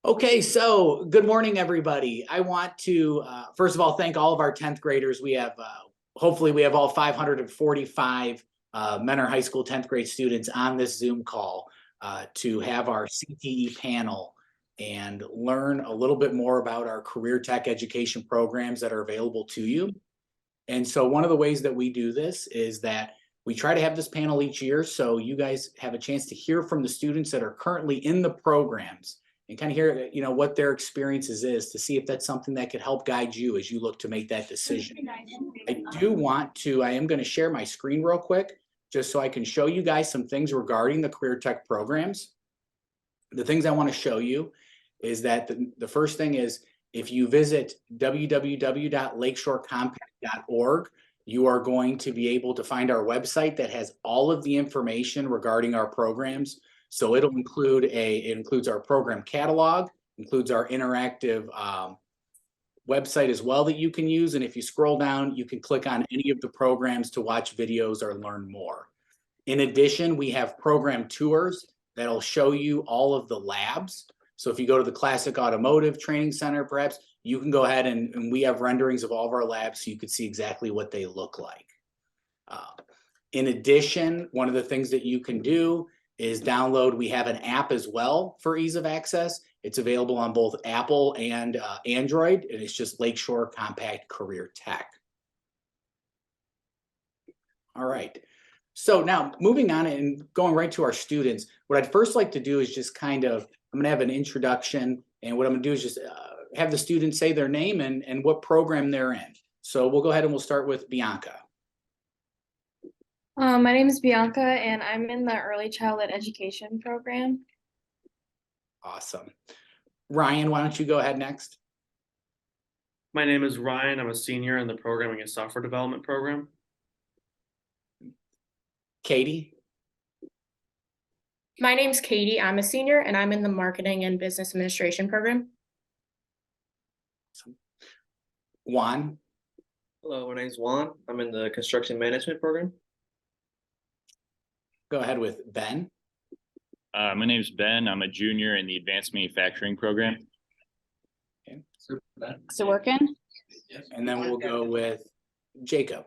Okay, so good morning, everybody. I want to, first of all, thank all of our 10th graders. Hopefully, we have all 545 Mentor High School 10th grade students on this Zoom call to have our CTE panel and learn a little bit more about our career tech education programs that are available to you. And so one of the ways that we do this is that we try to have this panel each year so you guys have a chance to hear from the students that are currently in the programs and kind of hear, what their experiences is to see if that's something that could help guide you as you look to make that decision. I am going to share my screen real quick just so I can show you guys some things regarding the career tech programs. The things I want to show you is that the first thing is if you visit www.lakeshorecompact.org, you are going to be able to find our website that has all of the information regarding our programs. So it includes our program catalog, includes our interactive website as well that you can use. And if you scroll down, you can click on any of the programs to watch videos or learn more. In addition, we have program tours that'll show you all of the labs. So if you go to the Classic Automotive Training Center, perhaps, you can go ahead and we have renderings of all of our labs so you can see exactly what they look like. In addition, one of the things that you can do is download, we have an app as well for ease of access. It's available on both Apple and Android, and it's just Lakeshore Compact Career Tech. All right. So now moving on and going right to our students, what I'd first like to do is just I'm going to have an introduction, and what I'm going to do is just have the students say their name and what program they're in. So we'll go ahead and we'll start with Bianca. My name is Bianca, and I'm in the early childhood education program. Awesome. Ryan, why don't you go ahead next? My name is Ryan. I'm a senior in the programming and software development program. Katie? My name's Katie. I'm a senior and I'm in the marketing and business administration program. Juan? Hello, my name's Juan. I'm in the construction management program. Go ahead with Ben. My name's Ben. I'm a junior in the advanced manufacturing program. Okay. So working? And then we'll go with Jacob.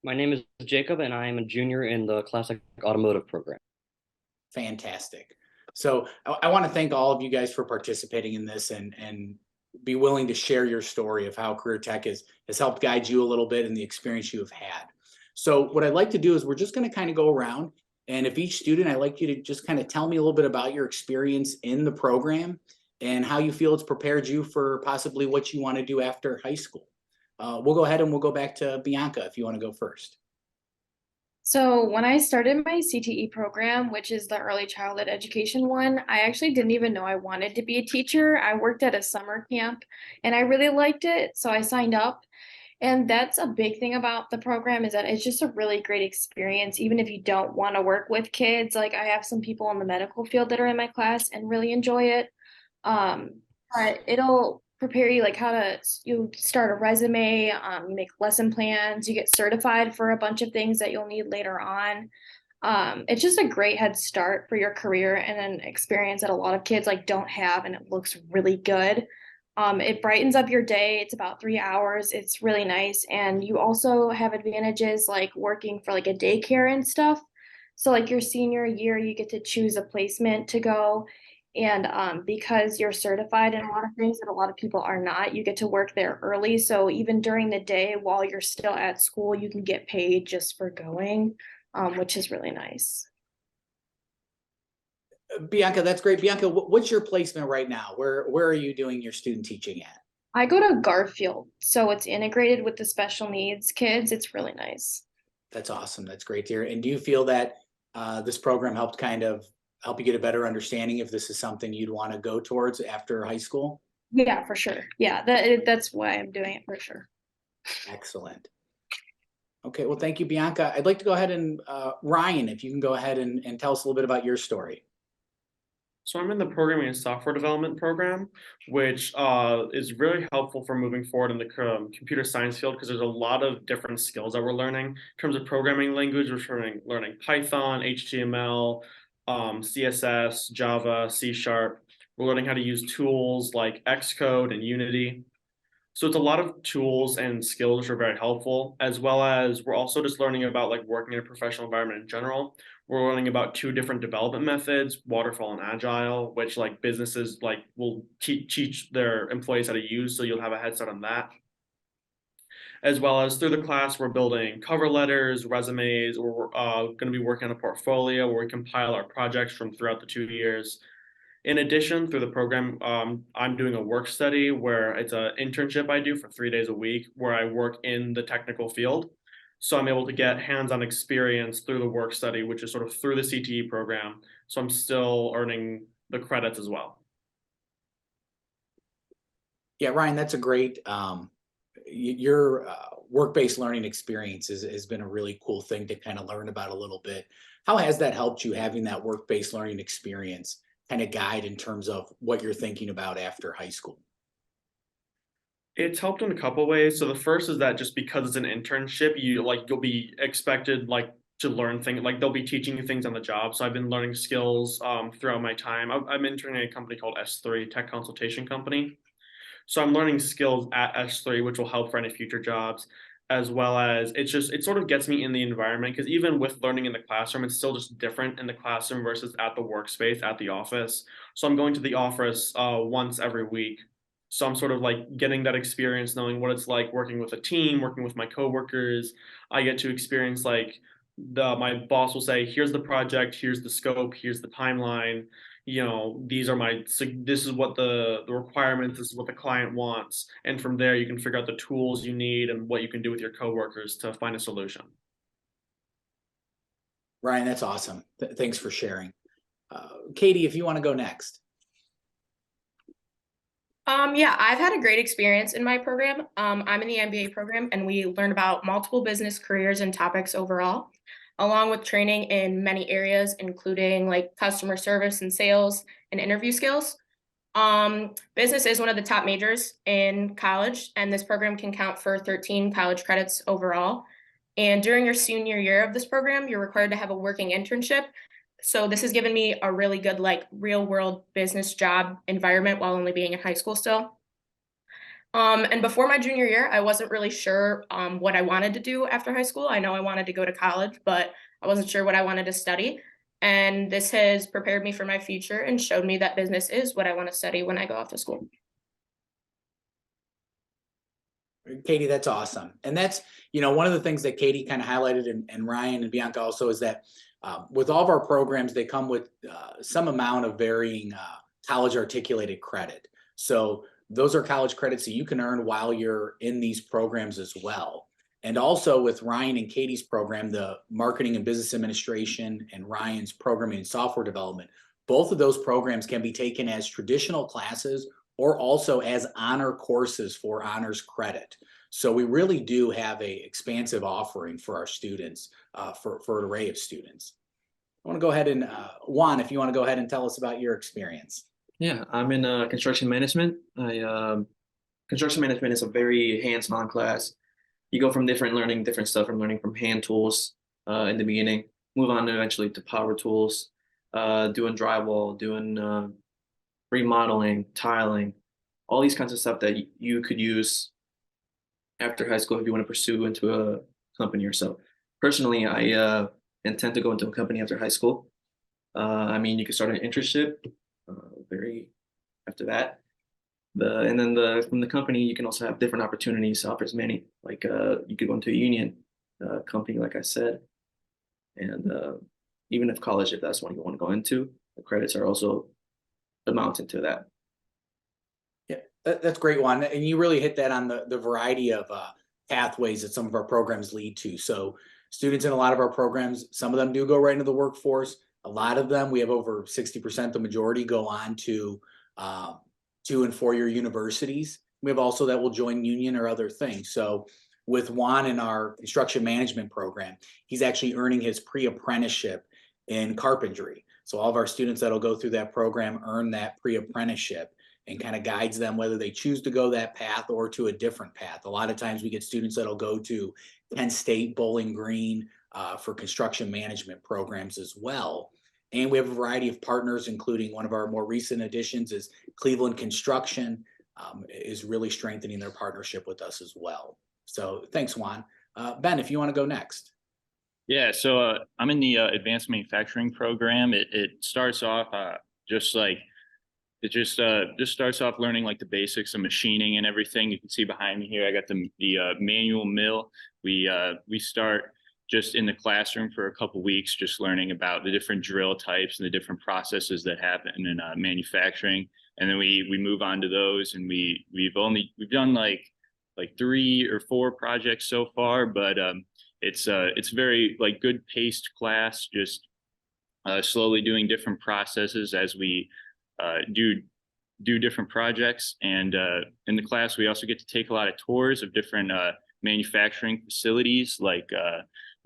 My name is Jacob, and I am a junior in the Classic Automotive program. Fantastic. So I want to thank all of you guys for participating in this and be willing to share your story of how career tech has helped guide you a little bit in the experience you have had. So what I'd like to do is we're just going to kind of go around, and if each student, I'd like you to just kind of tell me a little bit about your experience in the program and how you feel it's prepared you for possibly what you want to do after high school. We'll go ahead and we'll go back to Bianca if you want to go first. So when I started my CTE program, which is the early childhood education one, I actually didn't even know I wanted to be a teacher. I worked at a summer camp and I really liked it, so I signed up. And that's a big thing about the program is that it's just a really great experience, even if you don't want to work with kids. Like I have some people in the medical field that are in my class and really enjoy it. But it'll prepare you like you start a resume, you make lesson plans, you get certified for a bunch of things that you'll need later on. It's just a great head start for your career and an experience that a lot of kids like don't have, and it looks really good. It brightens up your day. It's about 3 hours. It's really nice. And you also have advantages like working for like a daycare and stuff. So like your senior year, you get to choose a placement to go. And because you're certified in a lot of things that a lot of people are not, you get to work there early. So even during the day while you're still at school, you can get paid just for going, which is really nice. Bianca, that's great. Bianca, what's your placement right now? Where are you doing your student teaching at? I go to Garfield, so it's integrated with the special needs kids. It's really nice. That's awesome. That's great to hear. And do you feel that this program helped kind of help you get a better understanding if this is something you'd want to go towards after high school? Yeah, for sure. Yeah, that's why I'm doing it for sure. Excellent. Okay, well, thank you, Bianca. I'd like to go ahead and Ryan, if you can go ahead and tell us a little bit about your story. So I'm in the programming and software development program, which is really helpful for moving forward in the computer science field because there's a lot of different skills that we're learning. In terms of programming language, we're learning Python, HTML, CSS, Java, C#. We're learning how to use tools like Xcode and Unity. So it's a lot of tools and skills which are very helpful, as well as we're also just learning about like working in a professional environment in general. We're learning about two different development methods, waterfall and agile, which like businesses like will teach their employees how to use, so you'll have a head start on that. As well as through the class, we're building cover letters, resumes, or we're going to be working on a portfolio where we compile our projects from throughout the 2 years. In addition, through the program, I'm doing a work study where it's an internship I do for 3 days a week where I work in the technical field. So I'm able to get hands-on experience through the work study, which is sort of through the CTE program. So I'm still earning the credits as well. Yeah, Ryan, that's a great, your work-based learning experience has been a really cool thing to kind of learn about a little bit. How has that helped you, having that work-based learning experience kind of guide in terms of what you're thinking about after high school? It's helped in a couple ways. So the first is that just because it's an internship, you'll be expected like to learn things, like they'll be teaching you things on the job. So I've been learning skills throughout my time. I'm interning at a company called S3 Tech Consultation Company. So I'm learning skills at S3, which will help for any future jobs, as well as it sort of gets me in the environment, because even with learning in the classroom, it's still just different in the classroom versus at the workspace, at the office. So I'm going to the office once every week. So I'm sort of like getting that experience, knowing what it's like working with a team, working with my coworkers. I get to experience like my boss will say, here's the project, here's the scope, here's the timeline, these are this is what the requirements, this is what the client wants, and from there you can figure out the tools you need and what you can do with your coworkers to find a solution. Ryan, that's awesome. Thanks for sharing. Katie, if you want to go next. Yeah, I've had a great experience in my program. I'm in the MBA program, and we learn about multiple business careers and topics overall, along with training in many areas, including like customer service and sales and interview skills. Business is one of the top majors in college, and this program can count for 13 college credits overall. And during your senior year of this program, you're required to have a working internship. So this has given me a really good like real world business job environment while only being in high school still. And before my junior year, I wasn't really sure what I wanted to do after high school. I know I wanted to go to college, but I wasn't sure what I wanted to study. And this has prepared me for my future and showed me that business is what I want to study when I go off to school. Katie, that's awesome. And that's, one of the things that Katie kind of highlighted, and Ryan and Bianca also, is that with all of our programs, they come with some amount of varying college articulated credit. So those are college credits that you can earn while you're in these programs as well. And also with Ryan and Katie's program, the marketing and business administration, and Ryan's programming and software development, both of those programs can be taken as traditional classes or also as honor courses for honors credit. So we really do have a expansive offering for our students, for an array of students. I want to go ahead and Juan, if you want to go ahead and tell us about your experience. Yeah, I'm in construction management. Construction management is a very hands-on class. You go from learning different stuff, from learning from hand tools in the beginning, move on eventually to power tools, doing drywall, doing remodeling, tiling, all these kinds of stuff that you could use after high school if you want to pursue into a company or so. Personally, I intend to go into a company after high school. You could start an internship after that. And then from the company, you can also have different opportunities, offers many. Like you could go into a union company, like I said, and even if college, if that's one you want to go into, the credits are also a mountain to that. Yeah, that's great, Juan. And you really hit that on the variety of pathways that some of our programs lead to. So students in a lot of our programs, some of them do go right into the workforce. A lot of them, we have over 60%, the majority, go on to 2- and 4-year universities. We have also that will join union or other things. So with Juan in our construction management program, he's actually earning his pre-apprenticeship in carpentry. So all of our students that'll go through that program earn that pre-apprenticeship, and kind of guides them whether they choose to go that path or to a different path. A lot of times we get students that'll go to Penn State, Bowling Green for construction management programs as well. And we have a variety of partners, including one of our more recent additions is Cleveland Construction, is really strengthening their partnership with us as well. So thanks, Juan. Ben, if you want to go next. Yeah, so I'm in the advanced manufacturing program. It starts off just like it just starts off learning like the basics of machining and everything. You can see behind me here, I got the manual mill. We start just in the classroom for a couple weeks, just learning about the different drill types and the different processes that happen in manufacturing. And then we move on to those, and we've done like 3 or 4 projects so far, but it's very like good paced class, just slowly doing different processes as we do different projects. And in the class, we also get to take a lot of tours of different manufacturing facilities. Like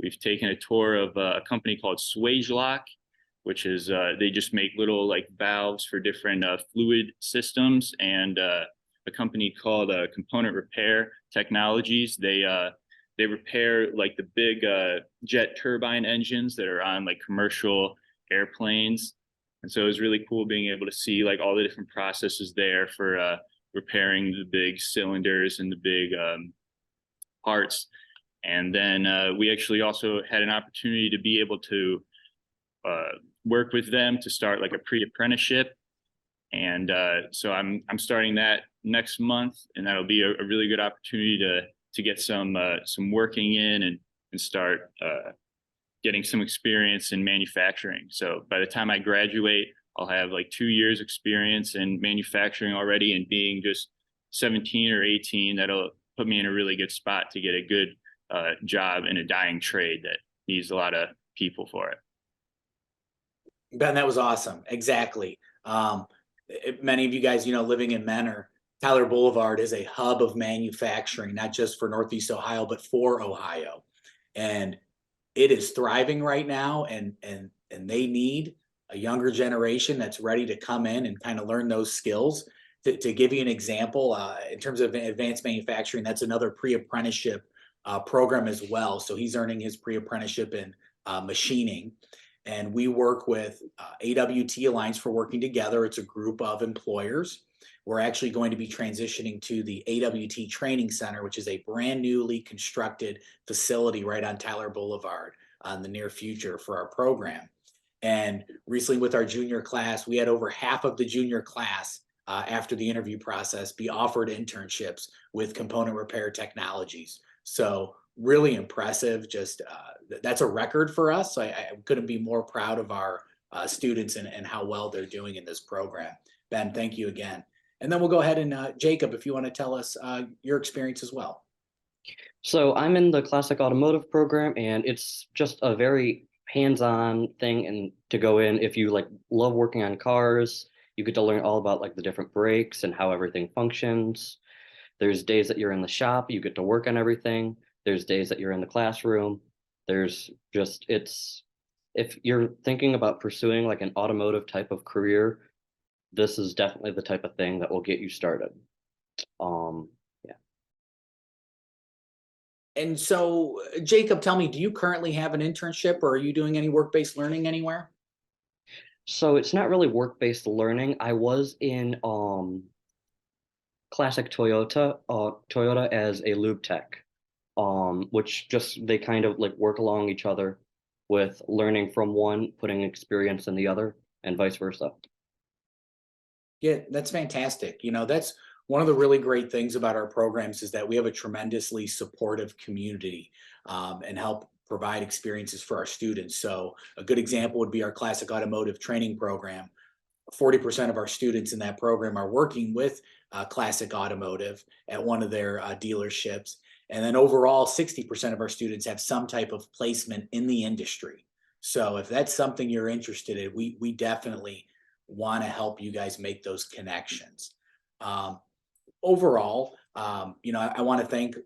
we've taken a tour of a company called Swagelok, which is they just make little like valves for different fluid systems, and a company called Component Repair Technologies. They repair like the big jet turbine engines that are on like commercial airplanes. And so it was really cool being able to see like all the different processes there for repairing the big cylinders and the big parts. And then we actually also had an opportunity to be able to work with them to start like a pre-apprenticeship. And so I'm starting that next month, and that'll be a really good opportunity to get some working in and start getting some experience in manufacturing. So by the time I graduate, I'll have like 2 years experience in manufacturing already, and being just 17 or 18, that'll put me in a really good spot to get a good job in a dying trade that needs a lot of people for it. Ben, that was awesome. Exactly. Many of you guys, living in Menor, Tyler Boulevard is a hub of manufacturing, not just for Northeast Ohio, but for Ohio. And it is thriving right now, and they need a younger generation that's ready to come in and kind of learn those skills. To give you an example, in terms of advanced manufacturing, that's another pre-apprenticeship program as well. So he's earning his pre-apprenticeship in machining. And we work with AWT Alliance for Working Together. It's a group of employers. We're actually going to be transitioning to the AWT Training Center, which is a brand newly constructed facility right on Tyler Boulevard in the near future for our program. And recently with our junior class, we had over half of the junior class after the interview process be offered internships with Component Repair Technologies. So really impressive. Just that's a record for us. So I couldn't be more proud of our students and how well they're doing in this program. Ben, thank you again. And then we'll go ahead and Jacob, if you want to tell us your experience as well. So I'm in the classic automotive program, and it's just a very hands-on thing. And to go in, if you like love working on cars, you get to learn all about like the different brakes and how everything functions. There's days that you're in the shop, you get to work on everything. There's days that you're in the classroom. There's just, if you're thinking about pursuing like an automotive type of career, this is definitely the type of thing that will get you started. Yeah. And so, Jacob, tell me, do you currently have an internship, or are you doing any work-based learning anywhere? So it's not really work-based learning. I was in classic Toyota as a lube tech, which just they kind of like work along each other with learning from one, putting experience in the other, and vice versa. Yeah, that's fantastic. That's one of the really great things about our programs is that we have a tremendously supportive community and help provide experiences for our students. So a good example would be our classic automotive training program. 40% of our students in that program are working with Classic Automotive at one of their dealerships. And then overall, 60% of our students have some type of placement in the industry. So if that's something you're interested in, we definitely want to help you guys make those connections. Overall, I want to thank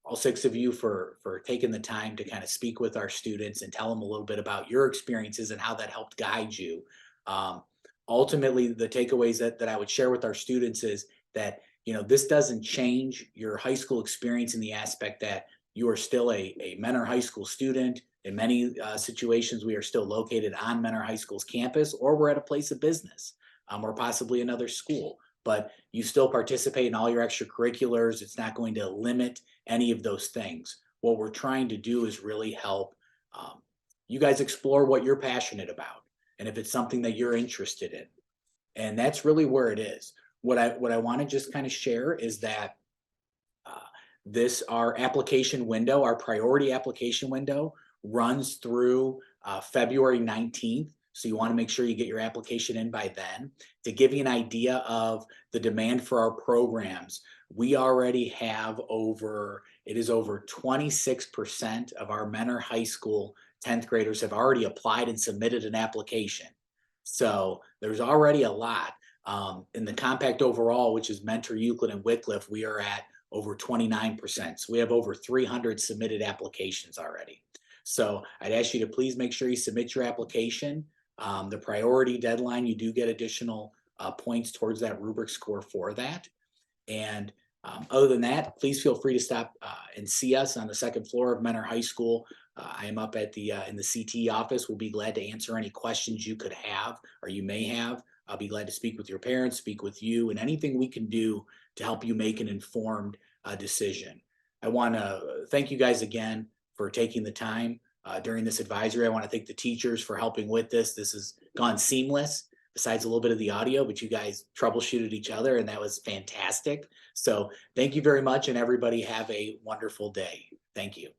all 6 of you for taking the time to kind of speak with our students and tell them a little bit about your experiences and how that helped guide you. Ultimately, the takeaways that I would share with our students is that, this doesn't change your high school experience in the aspect that you are still a Menor High School student. In many situations, we are still located on Mentor High School's campus, or we're at a place of business, or possibly another school. But you still participate in all your extracurriculars. It's not going to limit any of those things. What we're trying to do is really help you guys explore what you're passionate about, and if it's something that you're interested in. And that's really where it is. What I want to just kind of share is that our application window, our priority application window, runs through February 19th. So you want to make sure you get your application in by then. To give you an idea of the demand for our programs, we already have over 26% of our Mentor High School 10th graders have already applied and submitted an application. So there's already a lot. In the compact overall, which is Mentor, Euclid, and Wycliffe, we are at over 29%. So we have over 300 submitted applications already. So I'd ask you to please make sure you submit your application. The priority deadline, you do get additional points towards that rubric score for that. And other than that, please feel free to stop and see us on the second floor of Mentor High School. I am up at in the CTE office. We'll be glad to answer any questions you could have or you may have. I'll be glad to speak with your parents, speak with you, and anything we can do to help you make an informed decision. I want to thank you guys again for taking the time during this advisory. I want to thank the teachers for helping with this. This has gone seamless, besides a little bit of the audio, but you guys troubleshooted each other, and that was fantastic. So thank you very much, and everybody have a wonderful day. Thank you.